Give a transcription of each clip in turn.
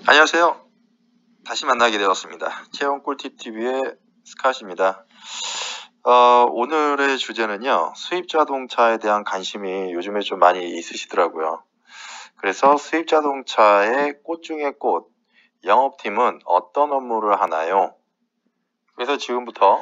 안녕하세요. 다시 만나게 되었습니다. 채용 꿀팁 TV의 스캇입니다. 오늘의 주제는요, 수입 자동차에 대한 관심이 요즘에 좀 많이 있으시더라고요. 그래서 수입 자동차의 꽃 중에 꽃, 영업팀은 어떤 업무를 하나요? 그래서 지금부터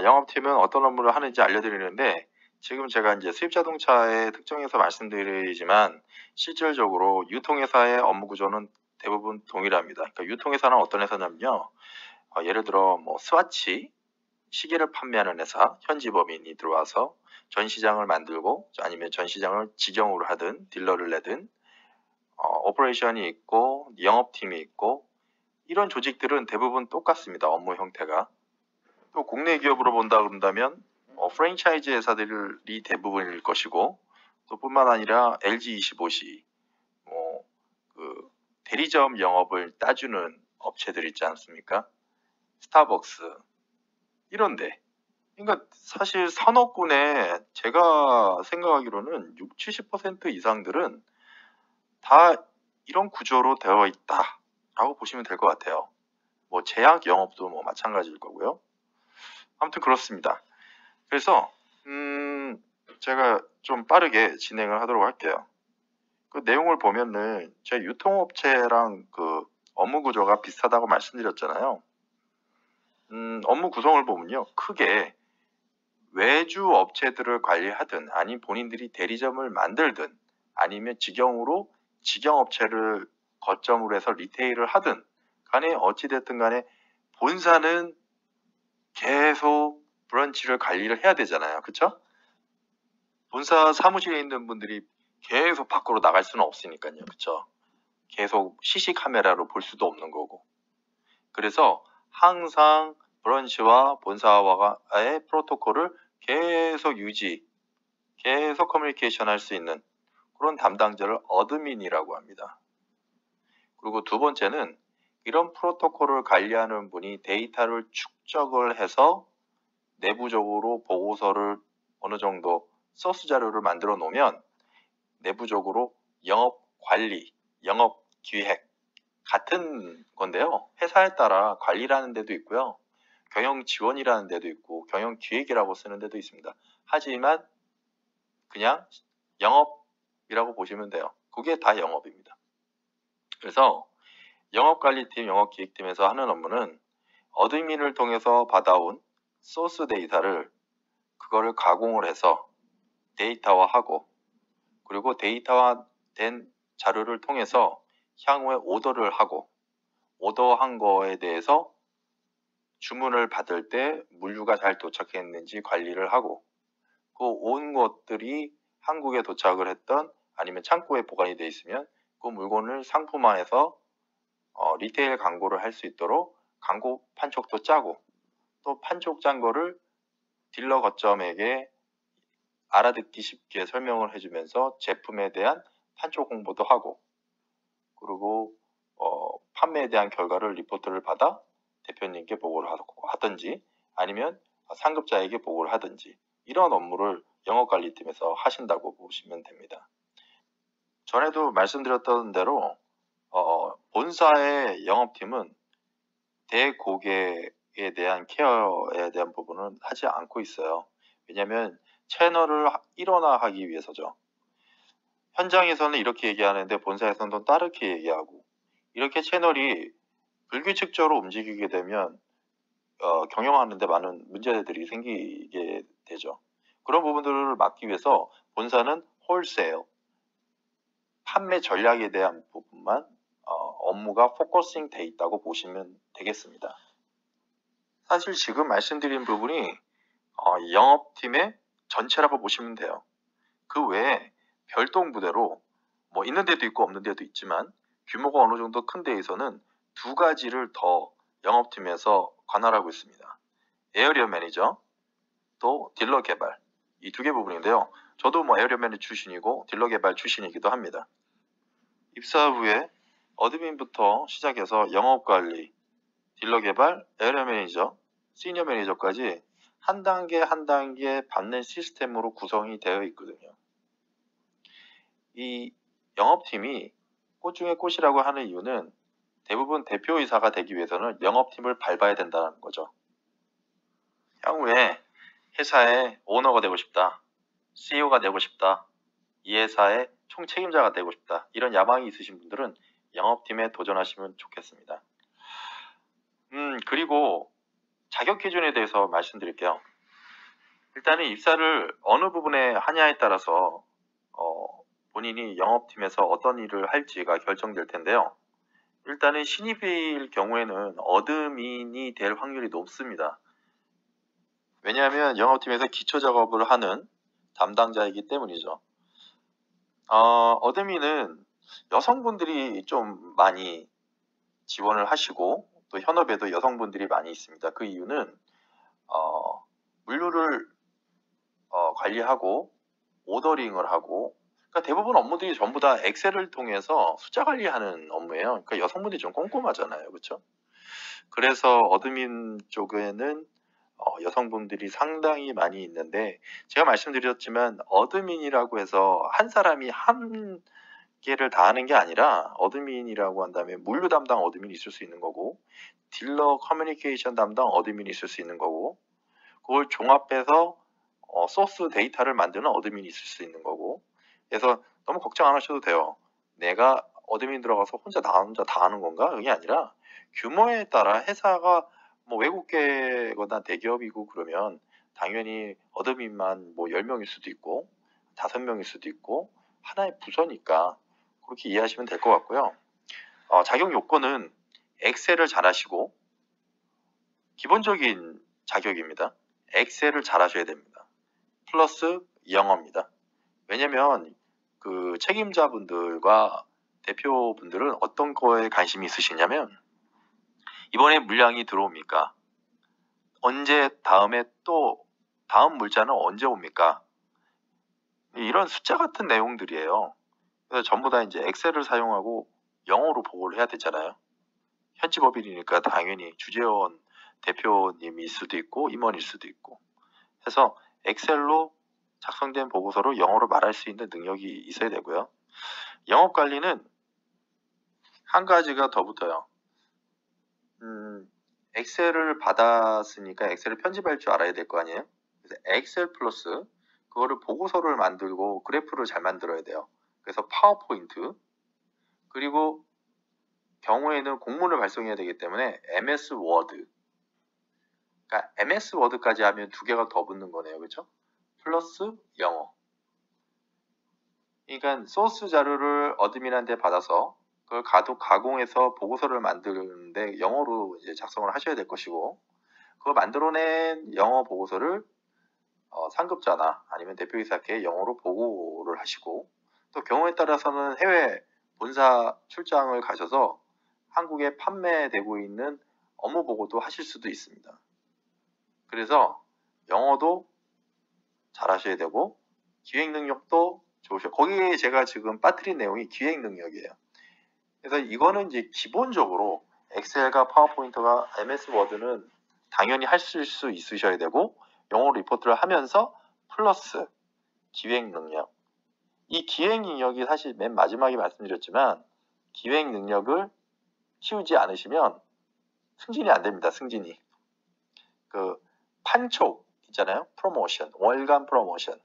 영업팀은 어떤 업무를 하는지 알려드리는데, 지금 제가 이제 수입 자동차의 특정해서 말씀드리지만 실질적으로 유통회사의 업무 구조는 대부분 동일합니다. 그러니까 유통회사는 어떤 회사냐면요, 예를 들어 뭐 스와치 시계를 판매하는 회사 현지법인이 들어와서 전시장을 만들고, 아니면 전시장을 직영으로 하든 딜러를 내든 오퍼레이션이 있고 영업팀이 있고, 이런 조직들은 대부분 똑같습니다. 업무 형태가. 또 국내 기업으로 본다 그런다면 프랜차이즈 회사들이 대부분일 것이고, 또 뿐만 아니라 LG25C, 그 대리점 영업을 따주는 업체들 있지 않습니까? 스타벅스, 이런데. 그러니까 사실 산업군에 제가 생각하기로는 60-70% 이상들은 다 이런 구조로 되어 있다라고 보시면 될 것 같아요. 뭐 제약 영업도 뭐 마찬가지일 거고요. 아무튼 그렇습니다. 그래서 제가 좀 빠르게 진행을 하도록 할게요. 그 내용을 보면은 제 유통업체랑 그 업무 구조가 비슷하다고 말씀드렸잖아요. 업무 구성을 보면요, 크게 외주 업체들을 관리하든, 아니면 본인들이 대리점을 만들든, 아니면 직영으로 직영업체를 거점으로 해서 리테일을 하든 간에, 어찌됐든 간에 본사는 계속 브런치를 관리를 해야 되잖아요. 그쵸? 본사 사무실에 있는 분들이 계속 밖으로 나갈 수는 없으니까요. 그쵸? 계속 CC 카메라로 볼 수도 없는 거고. 그래서 항상 브런치와 본사와의 프로토콜을 계속 계속 커뮤니케이션 할 수 있는 그런 담당자를 어드민이라고 합니다. 그리고 두 번째는 이런 프로토콜을 관리하는 분이 데이터를 축적을 해서 내부적으로 보고서를 어느 정도 소스 자료를 만들어 놓으면 내부적으로 영업 관리, 영업 기획 같은 건데요. 회사에 따라 관리라는 데도 있고요, 경영 지원이라는 데도 있고, 경영 기획이라고 쓰는 데도 있습니다. 하지만 그냥 영업이라고 보시면 돼요. 그게 다 영업입니다. 그래서 영업관리팀, 영업기획팀에서 하는 업무는 어드민을 통해서 받아온 소스 데이터를, 그거를 가공을 해서 데이터화하고, 그리고 데이터화된 자료를 통해서 향후에 오더를 하고, 오더한 거에 대해서 주문을 받을 때 물류가 잘 도착했는지 관리를 하고, 그 온 것들이 한국에 도착을 했던, 아니면 창고에 보관이 되어 있으면 그 물건을 상품화해서 리테일 광고를 할 수 있도록 광고 판촉도 짜고, 또 판촉 짠 거를 딜러 거점에게 알아듣기 쉽게 설명을 해주면서 제품에 대한 판촉 홍보도 하고, 그리고 판매에 대한 결과를 리포트를 받아 대표님께 보고를 하든지, 아니면 상급자에게 보고를 하든지, 이런 업무를 영업관리팀에서 하신다고 보시면 됩니다. 전에도 말씀드렸던 대로 본사의 영업팀은 대고객에 대한 케어에 대한 부분은 하지 않고 있어요. 왜냐하면 채널을 일원화하기 위해서죠. 현장에서는 이렇게 얘기하는데 본사에서는 또 다르게 얘기하고, 이렇게 채널이 불규칙적으로 움직이게 되면 경영하는 데 많은 문제들이 생기게 되죠. 그런 부분들을 막기 위해서 본사는 홀세일, 판매 전략에 대한 부분만 업무가 포커싱 돼 있다고 보시면 되겠습니다. 사실 지금 말씀드린 부분이 영업팀의 전체라고 보시면 돼요. 그 외에 별도 부대로 뭐 있는 데도 있고 없는 데도 있지만, 규모가 어느 정도 큰 데에서는 두 가지를 더 영업팀에서 관할하고 있습니다. 에어리어 매니저, 또 딜러 개발, 이 두 개 부분인데요. 저도 뭐 에어리어 매니저 출신이고 딜러 개발 출신이기도 합니다. 입사 후에 어드민부터 시작해서 영업관리, 딜러 개발, 에어리어 매니저, 시니어 매니저까지 한 단계 한 단계 받는 시스템으로 구성이 되어 있거든요. 이 영업팀이 꽃 중에 꽃이라고 하는 이유는 대부분 대표이사가 되기 위해서는 영업팀을 밟아야 된다는 거죠. 향후에 회사의 오너가 되고 싶다, CEO가 되고 싶다, 이 회사의 총책임자가 되고 싶다, 이런 야망이 있으신 분들은 영업팀에 도전하시면 좋겠습니다. 그리고 자격 기준에 대해서 말씀드릴게요. 일단은 입사를 어느 부분에 하냐에 따라서 본인이 영업팀에서 어떤 일을 할지가 결정될 텐데요. 일단은 신입일 경우에는 어드민이 될 확률이 높습니다. 왜냐하면 영업팀에서 기초 작업을 하는 담당자이기 때문이죠. 어드민은 여성분들이 좀 많이 지원을 하시고 또 현업에도 여성분들이 많이 있습니다. 그 이유는 물류를 관리하고 오더링을 하고, 그러니까 대부분 업무들이 전부 다 엑셀을 통해서 숫자 관리하는 업무예요. 그러니까 여성분들이 좀 꼼꼼하잖아요, 그렇죠? 그래서 어드민 쪽에는 여성분들이 상당히 많이 있는데, 제가 말씀드렸지만 어드민이라고 해서 한 사람이 한 개를 다 하는 게 아니라, 어드민이라고 한다면 물류 담당 어드민이 있을 수 있는 거고, 딜러 커뮤니케이션 담당 어드민이 있을 수 있는 거고, 그걸 종합해서 소스 데이터를 만드는 어드민이 있을 수 있는 거고. 그래서 너무 걱정 안 하셔도 돼요. 내가 어드민 들어가서 혼자 다 하는 건가? 그게 아니라 규모에 따라 회사가 뭐 외국계거나 대기업이고 그러면 당연히 어드민만 뭐 10명일 수도 있고 5명일 수도 있고 하나의 부서니까 그렇게 이해하시면 될 것 같고요. 자격 요건은 엑셀을 잘하시고, 기본적인 자격입니다. 엑셀을 잘하셔야 됩니다. 플러스 영어입니다. 왜냐면 그 책임자분들과 대표분들은 어떤 거에 관심이 있으시냐면, 이번에 물량이 들어옵니까? 언제 다음에 또 다음 물자는 언제 옵니까? 이런 숫자 같은 내용들이에요. 그래서 전부 다 이제 엑셀을 사용하고 영어로 보고를 해야 되잖아요. 현지법인이니까 당연히 주재원 대표님일 수도 있고 임원일 수도 있고 해서 엑셀로 작성된 보고서로 영어로 말할 수 있는 능력이 있어야 되고요. 영업관리는 한 가지가 더 붙어요. 엑셀을 받았으니까 엑셀을 편집할 줄 알아야 될 거 아니에요? 그래서 엑셀 플러스 그거를 보고서를 만들고 그래프를 잘 만들어야 돼요. 그래서 파워포인트, 그리고 경우에는 공문을 발송해야 되기 때문에 MS 워드, 그러니까 MS 워드까지 하면 2개가 더 붙는 거네요. 그렇죠? 플러스 영어. 그러니까 소스 자료를 어드민한테 받아서 그걸 가공해서 보고서를 만드는데 영어로 이제 작성을 하셔야 될 것이고, 그걸 만들어낸 영어 보고서를 상급자나 아니면 대표이사께 영어로 보고를 하시고, 또 경우에 따라서는 해외 본사 출장을 가셔서 한국에 판매되고 있는 업무 보고도 하실 수도 있습니다. 그래서 영어도 잘하셔야 되고 기획 능력도 좋으셔. 거기에 제가 지금 빠뜨린 내용이 기획 능력이에요. 그래서 이거는 이제 기본적으로 엑셀과 파워포인트가 MS 워드는 당연히 하실 수 있으셔야 되고, 영어 리포트를 하면서 플러스 기획 능력. 이 기획 능력이 사실 맨 마지막에 말씀드렸지만, 기획 능력을 키우지 않으시면 승진이 안 됩니다. 승진이. 그 판촉 있잖아요. 프로모션, 월간 프로모션.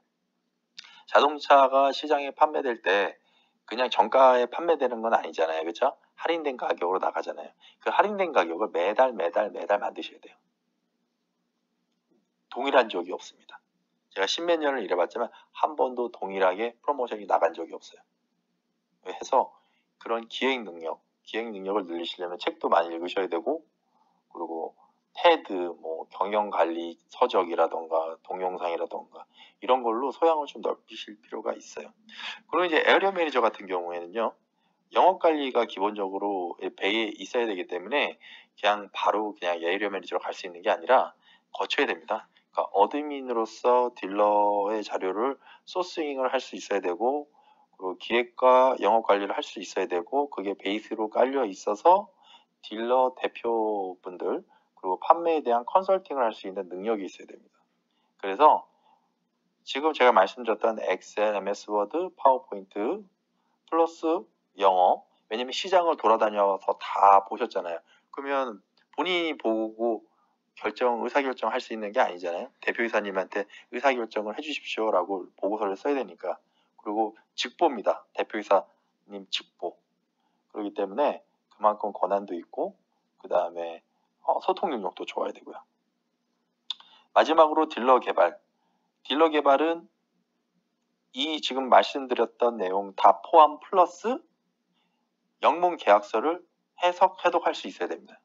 자동차가 시장에 판매될 때 그냥 정가에 판매되는 건 아니잖아요. 그렇죠? 할인된 가격으로 나가잖아요. 그 할인된 가격을 매달 만드셔야 돼요. 동일한 적이 없습니다. 제가 10몇 년을 일해봤지만 한 번도 동일하게 프로모션이 나간 적이 없어요. 해서 그런 기획 능력을 늘리시려면 책도 많이 읽으셔야 되고, 그리고 테드, 뭐 경영관리 서적이라던가 동영상이라던가 이런 걸로 소양을 좀 넓히실 필요가 있어요. 그리고 이제 에어리어 매니저 같은 경우에는요, 영업관리가 기본적으로 배에 있어야 되기 때문에 그냥 바로 에어리어 매니저로 갈 수 있는 게 아니라 거쳐야 됩니다. 그러니까 어드민으로서 딜러의 자료를 소싱을 할 수 있어야 되고, 그리고 기획과 영업관리를 할 수 있어야 되고, 그게 베이스로 깔려 있어서 딜러 대표분들 그리고 판매에 대한 컨설팅을 할 수 있는 능력이 있어야 됩니다. 그래서 지금 제가 말씀드렸던 엑셀, MS 워드, 파워포인트 플러스 영어, 왜냐면 시장을 돌아다녀서 다 보셨잖아요. 그러면 본인이 보고 의사결정 할 수 있는 게 아니잖아요. 대표이사님한테 의사결정을 해주십시오라고 보고서를 써야 되니까. 그리고 직보입니다. 대표이사님 직보. 그렇기 때문에 그만큼 권한도 있고, 그 다음에 소통 능력도 좋아야 되고요. 마지막으로 딜러 개발. 딜러 개발은 이 지금 말씀드렸던 내용 다 포함 플러스 영문 계약서를 해독할 수 있어야 됩니다.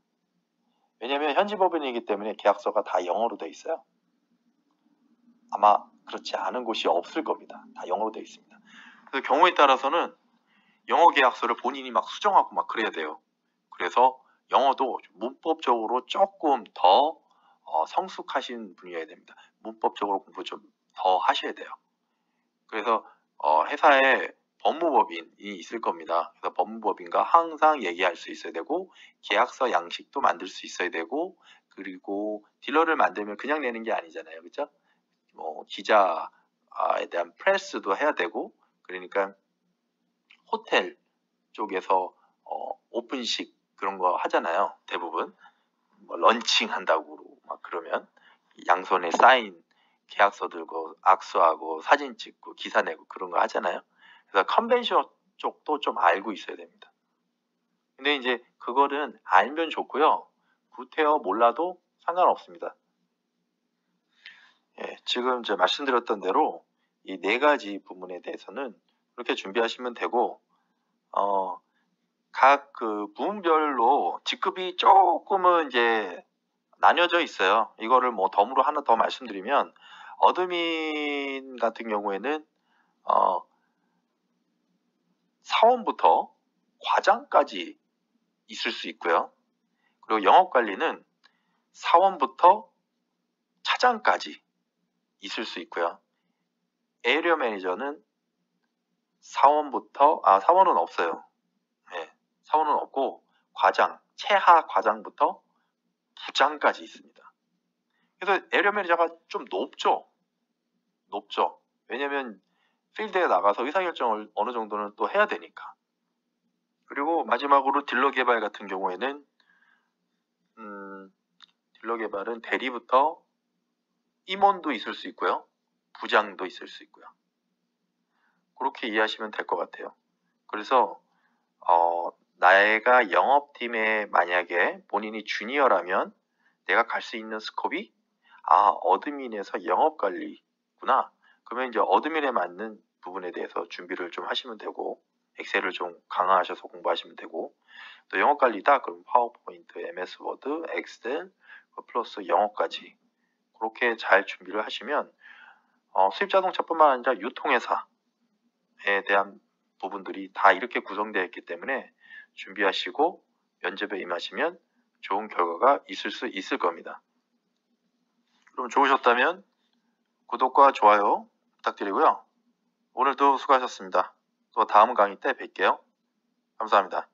왜냐하면 현지 법인이기 때문에 계약서가 다 영어로 되어 있어요. 아마 그렇지 않은 곳이 없을 겁니다. 다 영어로 되어 있습니다. 그래서 경우에 따라서는 영어 계약서를 본인이 막 수정하고 막 그래야 돼요. 그래서 영어도 문법적으로 조금 더 성숙하신 분이어야 됩니다. 문법적으로 공부 좀 더 하셔야 돼요. 그래서 회사에 법무법인이 있을 겁니다. 그래서 법무법인과 항상 얘기할 수 있어야 되고, 계약서 양식도 만들 수 있어야 되고, 그리고 딜러를 만들면 그냥 내는 게 아니잖아요. 그죠? 기자에 대한 프레스도 해야 되고, 그러니까 호텔 쪽에서 오픈식 그런 거 하잖아요. 대부분 런칭 한다고 막 그러면 양손에 사인 계약서 들고 악수하고 사진 찍고 기사 내고 그런 거 하잖아요. 그래서 컨벤션 쪽도 좀 알고 있어야 됩니다. 근데 이제 그거는 알면 좋고요. 구태여 몰라도 상관없습니다. 예, 지금 이제 말씀드렸던 대로 이 4가지 부분에 대해서는 이렇게 준비하시면 되고, 각 그 부문별로 직급이 조금은 이제 나뉘어져 있어요. 이거를 뭐 덤으로 하나 더 말씀드리면, 어드민 같은 경우에는 사원부터 과장까지 있을 수 있고요. 그리고 영업관리는 사원부터 차장까지 있을 수 있고요. 에리어 매니저는 사원은 없어요. 네, 사원은 없고 과장, 최하 과장부터 부장까지 있습니다. 그래서 에리어 매니저가 좀 높죠. 왜냐면 필드에 나가서 의사결정을 어느 정도는 또 해야 되니까. 그리고 마지막으로 딜러 개발 같은 경우에는 딜러 개발은 대리부터 임원도 있을 수 있고요. 부장도 있을 수 있고요. 그렇게 이해하시면 될 것 같아요. 그래서 내가 영업팀에 만약에 본인이 주니어라면 내가 갈 수 있는 스콥이 어드민에서 영업관리구나. 그러면 이제 어드민에 맞는 부분에 대해서 준비를 좀 하시면 되고, 엑셀을 좀 강화하셔서 공부하시면 되고, 또 영업관리다 그럼 파워포인트, MS 워드, 엑셀 플러스 영어까지 그렇게 잘 준비를 하시면 수입자동차뿐만 아니라 유통회사에 대한 부분들이 다 이렇게 구성되어 있기 때문에 준비하시고 면접에 임하시면 좋은 결과가 있을 수 있을 겁니다. 그럼 좋으셨다면 구독과 좋아요 부탁드리고요. 오늘도 수고하셨습니다. 또 다음 강의 때 뵐게요. 감사합니다.